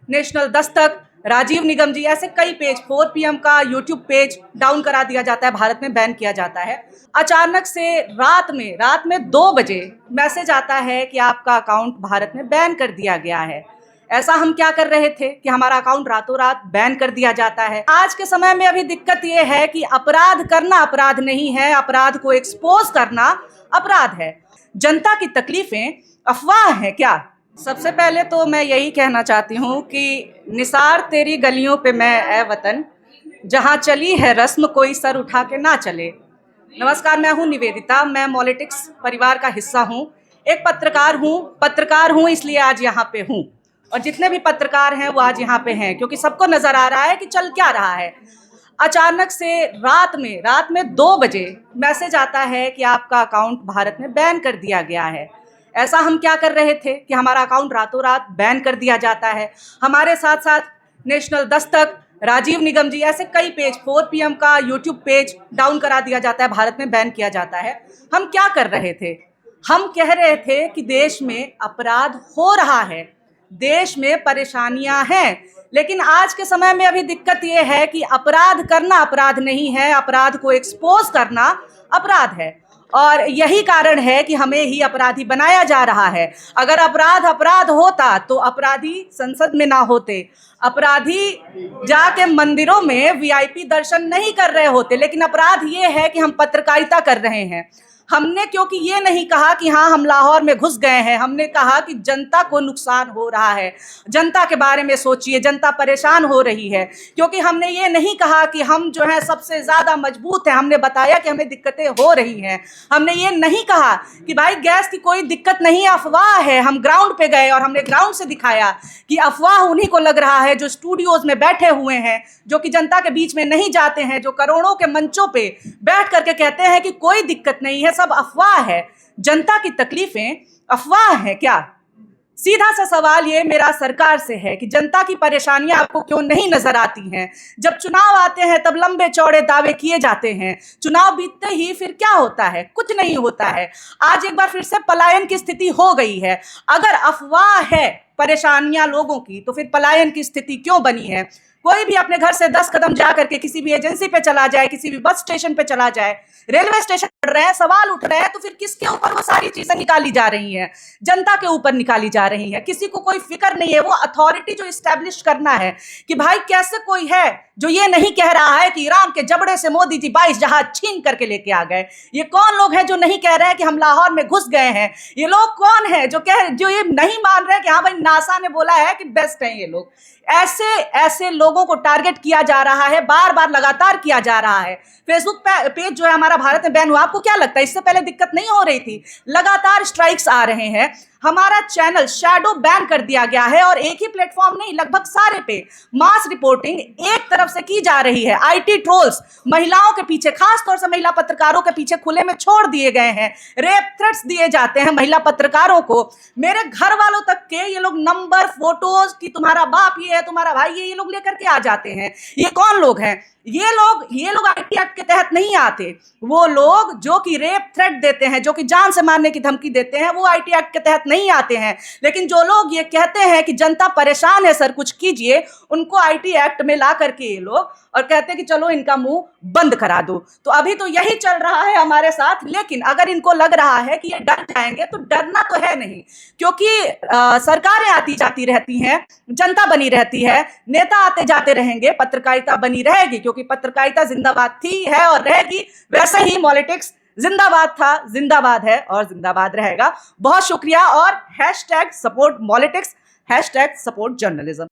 National Dastak, Rajiv निगम जी, ऐसे कई page, 4 PM का यूट्यूब पेज डाउन करा दिया जाता है, भारत में बैन किया जाता है। अचानक से रात में 2 बजे मैसेज आता है कि आपका अकाउंट भारत में बैन कर दिया गया है। ऐसा हम क्या कर रहे थे कि हमारा अकाउंट रातों रात बैन कर दिया जाता है। आज के समय में अभी दिक्कत ये है कि अपराध करना अपराध नहीं है, अपराध को एक्सपोज करना अपराध है। जनता की तकलीफें अफवाह है क्या? सबसे पहले तो मैं यही कहना चाहती हूँ कि निसार तेरी गलियों पे मैं ए वतन, जहाँ चली है रस्म कोई सर उठा के ना चले। नमस्कार, मैं हूँ निवेदिता, मैं पॉलिटिक्स परिवार का हिस्सा हूँ, एक पत्रकार हूँ इसलिए आज यहाँ पे हूँ। और जितने भी पत्रकार हैं वो आज यहाँ पे हैं क्योंकि सबको नजर आ रहा है कि चल क्या रहा है। अचानक से रात में 2 बजे मैसेज आता है कि आपका अकाउंट भारत में बैन कर दिया गया है। ऐसा हम क्या कर रहे थे कि हमारा अकाउंट रातों रात बैन कर दिया जाता है। हमारे साथ साथ नेशनल दस्तक, राजीव निगम जी, ऐसे कई पेज, 4 PM का यूट्यूब पेज डाउन करा दिया जाता है, भारत में बैन किया जाता है। हम क्या कर रहे थे? हम कह रहे थे कि देश में अपराध हो रहा है, देश में परेशानियां हैं, लेकिन आज के समय में अभी दिक्कत ये है कि अपराध करना अपराध नहीं है, अपराध को एक्सपोज करना अपराध है। और यही कारण है कि हमें ही अपराधी बनाया जा रहा है। अगर अपराध होता तो अपराधी संसद में ना होते, अपराधी जाके मंदिरों में VIP दर्शन नहीं कर रहे होते। लेकिन अपराध ये है कि हम पत्रकारिता कर रहे हैं। हमने क्योंकि ये नहीं कहा कि हाँ हम लाहौर में घुस गए हैं, हमने कहा कि जनता को नुकसान हो रहा है, जनता के बारे में सोचिए, जनता परेशान हो रही है। क्योंकि हमने ये नहीं कहा कि हम जो है सबसे ज़्यादा मजबूत हैं, हमने बताया कि हमें दिक्कतें हो रही हैं। हमने ये नहीं कहा कि भाई गैस की कोई दिक्कत नहीं है, अफवाह है। हम ग्राउंड पे गए और हमने ग्राउंड से दिखाया कि अफवाह उन्हीं को लग रहा है जो स्टूडियोज़ में बैठे हुए हैं, जो कि जनता के बीच में नहीं जाते हैं, जो करोड़ों के मंचों पे बैठ करके कहते हैं कि कोई दिक्कत नहीं है, सब अफवाह है। जनता की तकलीफें अफवाह है क्या? सीधा सा सवाल ये मेरा सरकार से है कि जनता की परेशानियां आपको क्यों नहीं नजर आती हैं? जब चुनाव आते हैं तब लंबे चौड़े दावे किए जाते हैं, चुनाव बीतते ही फिर क्या होता है? कुछ नहीं होता है। आज एक बार फिर से पलायन की स्थिति हो गई है। अगर अफवाह है परेशानियां लोगों की, तो फिर पलायन की स्थिति क्यों बनी है? कोई भी अपने घर से 10 कदम जा करके किसी भी एजेंसी पे चला जाए, किसी भी बस स्टेशन पे चला जाए, रेलवे स्टेशन पड़ रहे हैं, सवाल उठ रहे हैं, तो फिर किसके ऊपर वो सारी चीजें निकाली जा रही हैं? जनता के ऊपर निकाली जा रही है। किसी को कोई फिक्र नहीं है। वो अथॉरिटी जो इस्टेब्लिश करना है कि भाई कैसे कोई है जो ये नहीं कह रहा है कि ईरान के जबड़े से मोदी जी 22 जहाज छीन करके लेके आ गए। ये कौन लोग हैं जो नहीं कह रहे हैं कि हम लाहौर में घुस गए हैं? ये लोग कौन है जो ये नहीं मान रहे हैं कि हाँ भाई नासा ने बोला है कि बेस्ट है ये लोग? ऐसे लोगों को टारगेट किया जा रहा है, बार बार लगातार किया जा रहा है। फेसबुक पेज जो है हमारा भारत में बैन हुआ, आपको क्या लगता है इससे पहले दिक्कत नहीं हो रही थी? लगातार स्ट्राइक्स आ रहे हैं। हमारा चैनल शैडो बैन कर दिया गया है और एक ही प्लेटफॉर्म नहीं, लगभग सारे पे मास रिपोर्टिंग एक तरफ से की जा रही है। IT ट्रोल्स महिलाओं के पीछे, खास तौर से महिला पत्रकारों के पीछे खुले में छोड़ दिए गए हैं। रेप थ्रेट्स दिए जाते हैं महिला पत्रकारों को। मेरे घर वालों तक के ये लोग नंबर, फोटोज की तुम्हारा बाप ये है, तुम्हारा भाई ये लोग लेकर के आ जाते हैं। ये कौन लोग हैं? ये लोग IT एक्ट के तहत नहीं आते। वो लोग जो कि रेप थ्रेट देते हैं, जो कि जान से मारने की धमकी देते हैं, वो IT एक्ट के तहत नहीं आते हैं। लेकिन जो लोग ये कहते हैं कि जनता परेशान है सर कुछ कीजिए, उनको IT एक्ट में ला करके ये लोग और कहते हैं कि चलो इनका मुंह बंद करा दो। तो अभी तो यही चल रहा है हमारे साथ। लेकिन अगर इनको लग रहा है कि ये डर जाएंगे, तो डरना तो है नहीं, क्योंकि सरकारें आती जाती रहती हैं, जनता बनी रहती है, नेता आते जाते रहेंगे, पत्रकारिता बनी रहेगी, क्योंकि पत्रकारिता जिंदाबाद थी, है और रहेगी। वैसे ही पॉलिटिक्स जिंदाबाद था, जिंदाबाद है और जिंदाबाद रहेगा। बहुत शुक्रिया। और #सपोर्ट पॉलिटिक्स, #सपोर्ट जर्नलिज्म।